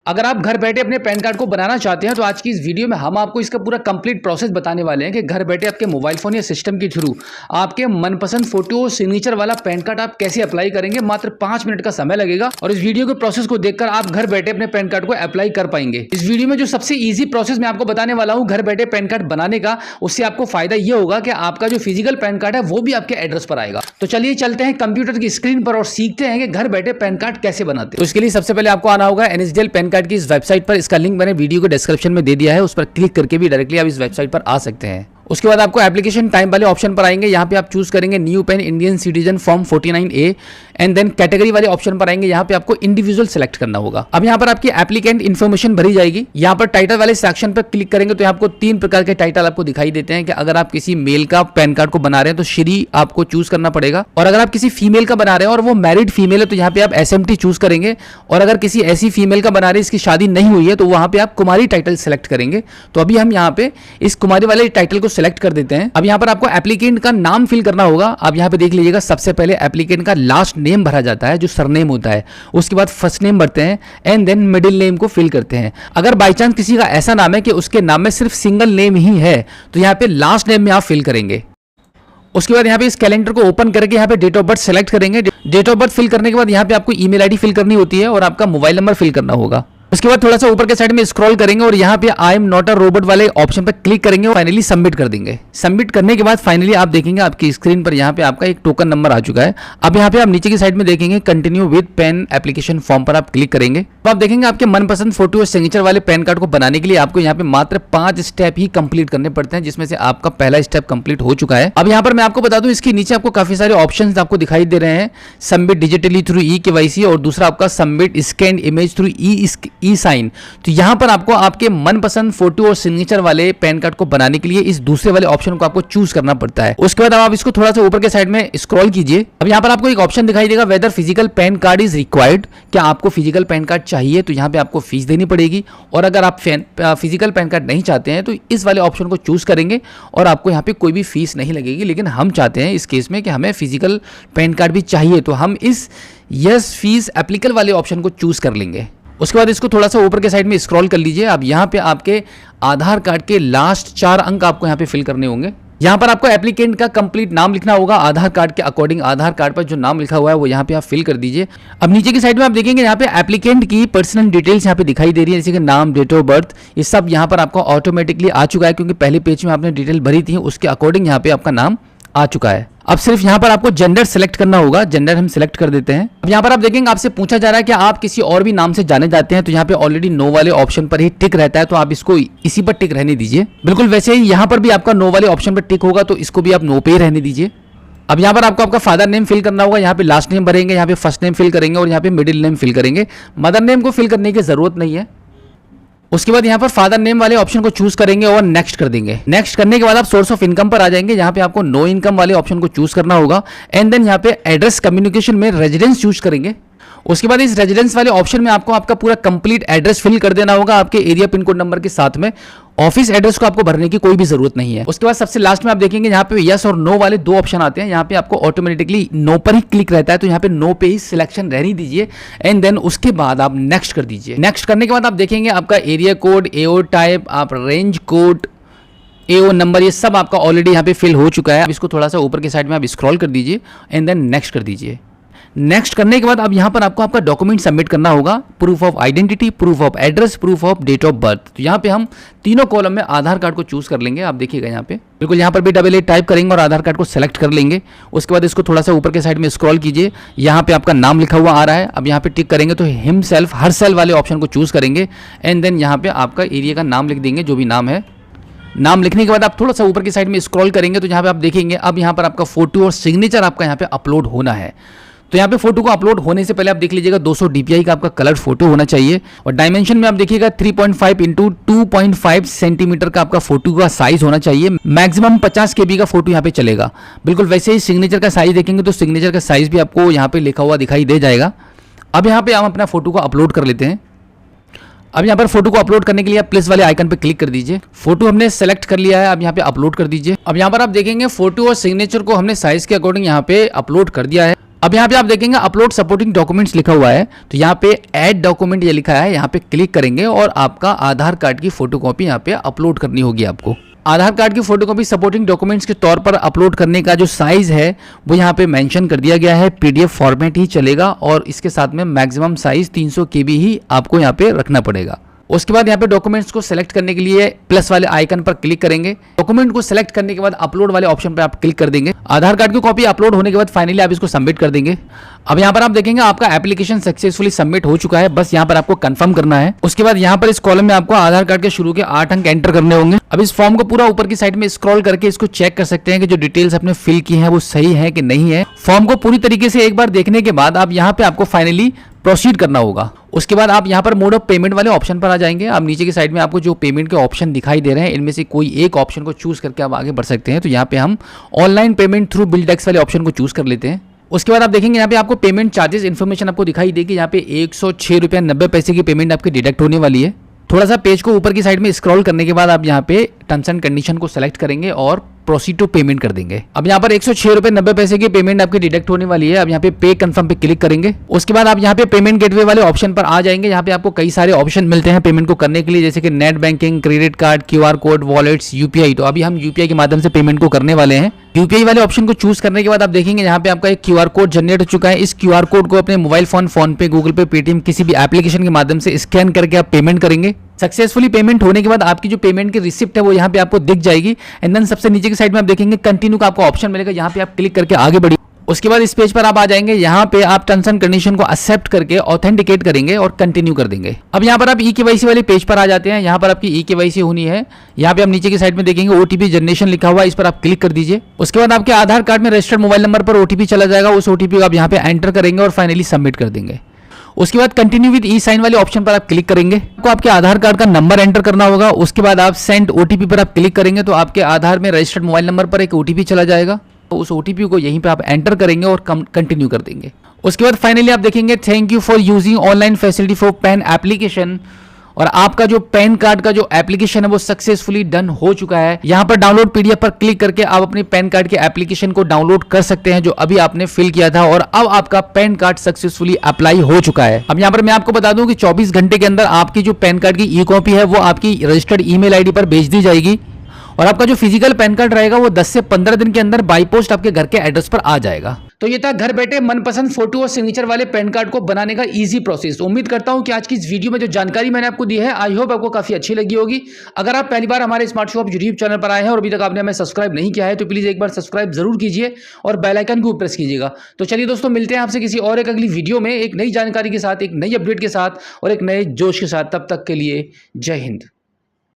अगर आप घर बैठे अपने पैन कार्ड को बनाना चाहते हैं तो आज की इस वीडियो में हम आपको इसका पूरा कंप्लीट प्रोसेस बताने वाले हैं कि घर बैठे आपके मोबाइल फोन या सिस्टम के थ्रू आपके मनपसंद फोटो और सिग्नेचर वाला पैन कार्ड आप कैसे अप्लाई करेंगे। मात्र 5 मिनट का समय लगेगा और इस वीडियो के प्रोसेस को देखकर आप घर बैठे अपने पैन कार्ड को अप्लाई कर पाएंगे। इस वीडियो में जो सबसे ईजी प्रोसेस मैं आपको बताने वाला हूँ घर बैठे पैन कार्ड बनाने का, उससे आपको फायदा यह होगा कि आपका जो फिजिकल पैन कार्ड है वो भी आपके एड्रेस पर आएगा। तो चलिए चलते हैं कंप्यूटर की स्क्रीन पर और सीखते हैं कि घर बैठे पैन कार्ड कैसे बनाते हैं। तो इसके लिए सबसे पहले आपको आना होगा NSDL पैन कार्ड की इस वेबसाइट पर। इसका लिंक मैंने वीडियो के डिस्क्रिप्शन में दे दिया है, उस पर क्लिक करके भी डायरेक्टली आप इस वेबसाइट पर आ सकते हैं। उसके बाद आपको एप्लीकेशन टाइम वाले ऑप्शन पर आएंगे, यहाँ पे आप चूज करेंगे new PAN Indian citizen form 49A and then category वाले ऑप्शन पर आएंगे, यहाँ पे आपको इंडिविजुअल सेलेक्ट करना होगा। अब यहाँ पर आपकी एप्लीकेंट इन्फॉर्मेशन भरी जाएगी। यहाँ पर टाइटल वाले सेक्शन पर क्लिक करेंगे तो आपको 3 प्रकार के टाइटल आपको दिखाई देते हैं कि अगर आप किसी मेल का पैन कार्ड को बना रहे हैं तो श्री आपको चूज करना पड़ेगा, और अगर आप किसी फीमेल का बना रहे हैं और वो मैरिड फीमेल है तो यहाँ पे आप SMT चूज करेंगे, और अगर किसी ऐसी फीमेल का बना रहे हैं इसकी शादी नहीं हुई है तो वहां पे आप कुमारी टाइटल सेलेक्ट करेंगे। तो अभी हम यहाँ पे इस कुमारी वाले टाइटल को सिलेक्ट कर देते हैं। अब यहाँ पर आपको एप्लीकेंट का नाम फिल करना होगा। अब यहाँ पे देख लीजिएगा, सबसे पहले एप्लीकेंट का लास्ट नेम भरा जाता है जो सरनेम होता है, उसके बाद फर्स्ट नेम भरते हैं एंड देन मिडिल नेम को फिल करते हैं। अगर बाई चांस किसी का ऐसा नाम है कि उसके नाम में सिर्फ सिंगल नेम ही है तो यहाँ पे लास्ट नेम में आप फिल करेंगे। उसके बाद यहाँ पे इस कैलेंडर को ओपन करके यहाँ पे डेट ऑफ बर्थ सेलेक्ट करेंगे। डेट ऑफ बर्थ फिल करने के बाद यहाँ पे आपको ईमेल आईडी फिल करनी होती है और आपका मोबाइल नंबर फिल करना होगा। उसके बाद थोड़ा सा ऊपर के साइड में स्क्रॉल करेंगे और यहाँ पे I am not a robot वाले ऑप्शन पर क्लिक करेंगे और फाइनली सबमिट कर देंगे। सबमिट करने के बाद फाइनली आप देखेंगे आपकी स्क्रीन पर यहाँ पे आपका एक टोकन नंबर आ चुका है। अब यहाँ पे आप नीचे की साइड में देखेंगे continue with PAN application form पर आप क्लिक करेंगे तो आप देखेंगे आपके मनपसंद फोटो और सिग्नेचर वाले पैन कार्ड को बनाने के लिए आपको यहाँ पे मात्र 5 स्टेप ही कंप्लीट करने पड़ते हैं, जिसमें से आपका पहला स्टेप कंप्लीट हो चुका है। अब यहाँ पर मैं आपको बता दूं, इसके नीचे आपको काफी सारे ऑप्शन आपको दिखाई दे रहे हैं। सबमिट डिजिटली थ्रू eKYC और दूसरा आपका सबमिट स्कैन इमेज थ्रू ई साइन। तो यहां पर आपको आपके मनपसंद फोटो और सिग्नेचर वाले पैन कार्ड को बनाने के लिए इस दूसरे वाले ऑप्शन को आपको चूज करना पड़ता है। उसके बाद आप इसको थोड़ा सा ऊपर के साइड में स्क्रॉल कीजिए। अब यहां पर आपको एक ऑप्शन दिखाई देगा, whether physical PAN card is required, क्या आपको फिजिकल पैन कार्ड चाहिए तो यहां पे आपको फीस देनी पड़ेगी, और अगर आप फिजिकल पैन कार्ड नहीं चाहते हैं तो इस वाले ऑप्शन को चूज करेंगे और आपको यहां पे कोई भी फीस नहीं लगेगी। लेकिन हम चाहते हैं इस केस में कि हमें फिजिकल पैन कार्ड भी चाहिए तो हम इस यस फीस एप्लीकेबल वाले ऑप्शन को चूज कर लेंगे। उसके बाद इसको थोड़ा सा ऊपर के साइड में स्क्रॉल कर लीजिए। अब यहाँ पे आपके आधार कार्ड के लास्ट 4 अंक आपको यहाँ पे फिल करने होंगे। यहाँ पर आपको एप्लीकेंट का कंप्लीट नाम लिखना होगा आधार कार्ड के अकॉर्डिंग। आधार कार्ड पर जो नाम लिखा हुआ है वो यहाँ पे आप फिल कर दीजिए। अब नीचे की साइड में आप देखेंगे यहाँ पे एप्लीकेंट की पर्सनल डिटेल्स यहाँ पे दिखाई दे रही है, जैसे कि नाम, डेट ऑफ बर्थ, ये सब यहाँ पर आपको ऑटोमेटिकली आ चुका है क्योंकि पहले पेज में आपने डिटेल भरी थी, उसके अकॉर्डिंग यहाँ पे आपका नाम आ चुका है। अब सिर्फ यहाँ पर आपको जेंडर सेलेक्ट करना होगा, जेंडर हम सेलेक्ट कर देते हैं। अब यहाँ पर आप देखेंगे आपसे पूछा जा रहा है कि आप किसी और भी नाम से जाने जाते हैं, तो यहाँ पे ऑलरेडी नो वाले ऑप्शन पर ही टिक रहता है तो आप इसको इसी पर टिक रहने दीजिए। बिल्कुल वैसे ही यहाँ पर भी आपका नो वाले ऑप्शन पर टिक होगा तो इसको भी आप नो पे ही रहने दीजिए। अब यहाँ पर आपको आपका फादर नेम फिल करना होगा, यहाँ पे लास्ट नेम भरेंगे, यहाँ पे फर्स्ट नेम फिल करेंगे और यहाँ पे मिडिल नेम फिल करेंगे। मदर नेम को फिल करने की जरूरत नहीं है। उसके बाद यहाँ पर फादर नेम वाले ऑप्शन को चूज करेंगे और नेक्स्ट कर देंगे। नेक्स्ट करने के बाद आप सोर्स ऑफ इनकम पर आ जाएंगे, यहाँ पे आपको नो इनकम वाले ऑप्शन को चूज करना होगा एंड देन यहाँ पे एड्रेस कम्युनिकेशन में रेजिडेंस चूज करेंगे। उसके बाद इस रेजिडेंस वाले ऑप्शन में आपको आपका पूरा कंप्लीट एड्रेस फिल कर देना होगा आपके एरिया पिन कोड नंबर के साथ में। ऑफिस एड्रेस को आपको भरने की कोई भी जरूरत नहीं है। उसके बाद सबसे लास्ट में आप देखेंगे यहाँ पे यस और नो वाले 2 ऑप्शन आते हैं। यहाँ पे आपको ऑटोमेटिकली नो पर ही क्लिक रहता है तो यहाँ पे नो पे ही सिलेक्शन रहने दीजिए एंड देन उसके बाद आप नेक्स्ट कर दीजिए। नेक्स्ट करने के बाद आप देखेंगे आपका एरिया कोड, AO टाइप, आप रेंज कोड, AO नंबर, ये सब आपका ऑलरेडी यहाँ पे फिल हो चुका है। अब इसको थोड़ा सा ऊपर के साइड में आप स्क्रॉल कर दीजिए एंड देन नेक्स्ट कर दीजिए। नेक्स्ट करने के बाद अब यहाँ पर आपको आपका डॉक्यूमेंट सबमिट करना होगा, proof of identity, proof of address, proof of date of birth. तो यहाँ पे हम तीनों कॉलम में आधार कार्ड को चूज कर लेंगे। आप देखिएगा यहाँ पे बिल्कुल यहाँ पर भी AA टाइप करेंगे और आधार कार्ड को सेलेक्ट कर लेंगे। उसके बाद इसको थोड़ा सा ऊपर के साइड में स्क्रॉल कीजिए, यहाँ पे आपका नाम लिखा हुआ आ रहा है। अब यहाँ पे टिक करेंगे तो हिमसेल्फ, हर सेल वाले ऑप्शन को चूज करेंगे एंड देन यहाँ पे आपका एरिया का नाम लिख देंगे, जो भी नाम है। नाम लिखने के बाद आप थोड़ा सा ऊपर की साइड में स्क्रॉल करेंगे तो यहाँ पे आप देखेंगे अब यहाँ पर आपका फोटो और सिग्नेचर आपका यहाँ पे अपलोड होना है। तो यहाँ पे फोटो को अपलोड होने से पहले आप देख लीजिएगा 200 DPI का आपका कलर फोटो होना चाहिए, और डायमेंशन में आप देखिएगा 3.5 इंटू 2.5 सेंटीमीटर का आपका फोटो का साइज होना चाहिए। मैक्सिमम 50 KB का फोटो यहाँ पे चलेगा। बिल्कुल वैसे ही सिग्नेचर का साइज देखेंगे तो सिग्नेचर का साइज भी आपको यहाँ पे लिखा हुआ दिखाई दे जाएगा। अब यहाँ पे हम अपना फोटो को अपलोड कर लेते हैं। अब यहाँ पर फोटो को अपलोड करने के लिए आप प्लस वाले आइकन पे क्लिक कर दीजिए। फोटो हमने सेलेक्ट कर लिया है, अब यहाँ पे अपलोड कर दीजिए। अब यहाँ पर आप देखेंगे फोटो और सिग्नेचर को हमने साइज के अकॉर्डिंग यहाँ पे अपलोड कर दिया है। अब यहाँ पे आप देखेंगे अपलोड सपोर्टिंग डॉक्यूमेंट्स लिखा हुआ है, तो यहाँ पे ऐड डॉक्यूमेंट ये लिखा है, यहाँ पे क्लिक करेंगे और आपका आधार कार्ड की फोटोकॉपी यहाँ पे अपलोड करनी होगी आपको। आधार कार्ड की फोटोकॉपी सपोर्टिंग डॉक्यूमेंट्स के तौर पर अपलोड करने का जो साइज है वो यहाँ पे मेंशन कर दिया गया है, पीडीएफ फॉर्मेट ही चलेगा और इसके साथ में मैक्सिमम साइज 300 KB ही आपको यहाँ पे रखना पड़ेगा। उसके बाद यहाँ पे डॉक्यूमेंट्स को सेलेक्ट करने के लिए प्लस वाले आइकन पर क्लिक करेंगे। डॉक्यूमेंट को सेलेक्ट करने के बाद अपलोड वाले ऑप्शन पर आप क्लिक कर देंगे। आधार कार्ड की कॉपी अपलोड होने के बाद फाइनली आप इसको सबमिट कर देंगे। अब यहाँ पर आप देखेंगे आपका एप्लीकेशन सक्सेसफुली सबमिट हो चुका है, बस यहाँ पर आपको कंफर्म करना है। उसके बाद यहाँ पर इस कॉलम में आपको आधार कार्ड के शुरू के 8 अंक एंटर करने होंगे। अब इस फॉर्म को पूरा ऊपर की साइड में स्क्रॉल करके इसको चेक कर सकते हैं कि जो डिटेल्स आपने फिल की है वो सही है कि नहीं है। फॉर्म को पूरी तरीके से एक बार देखने के बाद आप यहाँ पे आपको फाइनली प्रोसीड करना होगा। उसके बाद आप यहाँ पर मोड ऑफ पेमेंट वाले ऑप्शन पर आ जाएंगे। आप नीचे की साइड में आपको जो पेमेंट के ऑप्शन दिखाई दे रहे हैं इनमें से कोई एक ऑप्शन को चूज करके आप आगे बढ़ सकते हैं। तो यहाँ पे हम ऑनलाइन पेमेंट थ्रू बिलडेक्स वाले ऑप्शन को चूज कर लेते हैं। उसके बाद आप देखेंगे यहाँ पे आपको पेमेंट चार्जेस इन्फॉर्मेशन आपको दिखाई देगी। यहाँ पे 106.90 की पेमेंट आपकी डिडक्ट होने वाली है। थोड़ा सा पेज को ऊपर की साइड में स्क्रॉल करने के बाद आप यहाँ पे टर्म्स एंड कंडीशन को सेलेक्ट करेंगे और प्रोसीड टू पेमेंट कर देंगे। अब यहाँ पर 106.90 की पेमेंट आपकी डिडक्ट होने वाली है। अब यहाँ पे कन्फर्म पे क्लिक करेंगे। उसके बाद आप यहाँ पे पेमेंट गेटवे वाले ऑप्शन पर आ जाएंगे। यहाँ पे आपको कई सारे ऑप्शन मिलते हैं पेमेंट को करने के लिए, जैसे कि net banking, credit card, QR code, wallets, UPI। तो अभी हम UPI के माध्यम से पेमेंट को करने वाले हैं। UPI वाले ऑप्शन को चूज करने के बाद आप देखेंगे यहाँ पे आपका एक QR कोड जनरेट हो चुका है। इस QR कोड को अपने मोबाइल फोन पे, गूगल पे, पेटीएम किसी भी एप्लीकेशन के माध्यम से स्कैन करके आप पेमेंट करेंगे। सक्सेसफुली पेमेंट होने के बाद आपकी जो पेमेंट की रिसिप्ट है वो यहाँ पे आपको दिख जाएगी। एंड देन सबसे नीचे की साइड में आप देखेंगे कंटिन्यू का आपको ऑप्शन मिलेगा, यहाँ पे आप क्लिक करके आगे बढ़िए। उसके बाद इस पेज पर आप आ जाएंगे। यहाँ पे आप टर्म्स एंड कंडीशन को एक्सेप्ट करके ऑथेंटिकेट करेंगे और कंटिन्यू कर देंगे। अब यहाँ पर आप EKYC वाले पेज पर आ जाते हैं। यहाँ पर आपकी EKYC होनी है। यहाँ पे आप नीचे की साइड में देखेंगे OTP जनरेशन लिखा हुआ है, इस पर आप क्लिक कर दीजिए। उसके बाद आपके आधार कार्ड में रजिस्टर्ड मोबाइल नंबर पर OTP चला जाएगा। उस OTP को आप यहाँ पे एंटर करेंगे और फाइनली सबमिट कर देंगे। उसके बाद कंटिन्यू विद ई-साइन वाले ऑप्शन पर आप क्लिक करेंगे। आपको आपके आधार कार्ड का नंबर एंटर करना होगा। उसके बाद आप सेंड OTP पर आप क्लिक करेंगे तो आपके आधार में रजिस्टर्ड मोबाइल नंबर पर एक OTP चला जाएगा। तो उस OTP को यहीं पे आप एंटर करेंगे और कंटिन्यू कर देंगे। उसके बाद फाइनली आप देखेंगे thank you for using online facility for pan application, और आपका जो पैन कार्ड का जो एप्लीकेशन है वो सक्सेसफुली डन हो चुका है। यहाँ पर डाउनलोड PDF पर क्लिक करके आप अपने पैन कार्ड के एप्लीकेशन को डाउनलोड कर सकते हैं जो अभी आपने फिल किया था, और अब आपका पैन कार्ड सक्सेसफुली अप्लाई हो चुका है। अब यहाँ पर मैं आपको बता दूं कि 24 घंटे के अंदर आपकी जो पैन कार्ड की ई-कॉपी है वो आपकी रजिस्टर्ड ईमेल ID पर भेज दी जाएगी, और आपका जो फिजिकल पैन कार्ड रहेगा वो 10 से 15 दिन के अंदर बाई पोस्ट आपके घर के एड्रेस पर आ जाएगा। तो ये था घर बैठे मनपसंद फोटो और सिग्नेचर वाले पैन कार्ड को बनाने का इजी प्रोसेस। उम्मीद करता हूं कि आज की इस वीडियो में जो जानकारी मैंने आपको दी है आई होप आपको काफी अच्छी लगी होगी। अगर आप पहली बार हमारे स्मार्ट शॉप यूट्यूब चैनल पर आए हैं और अभी तक आपने हमें सब्सक्राइब नहीं किया है तो प्लीज एक बार सब्सक्राइब जरूर कीजिए और बेल आइकन को प्रेस कीजिएगा। तो चलिए दोस्तों, मिलते हैं आपसे किसी और एक अगली वीडियो में एक नई जानकारी के साथ, एक नई अपडेट के साथ और एक नए जोश के साथ। तब तक के लिए जय हिंद।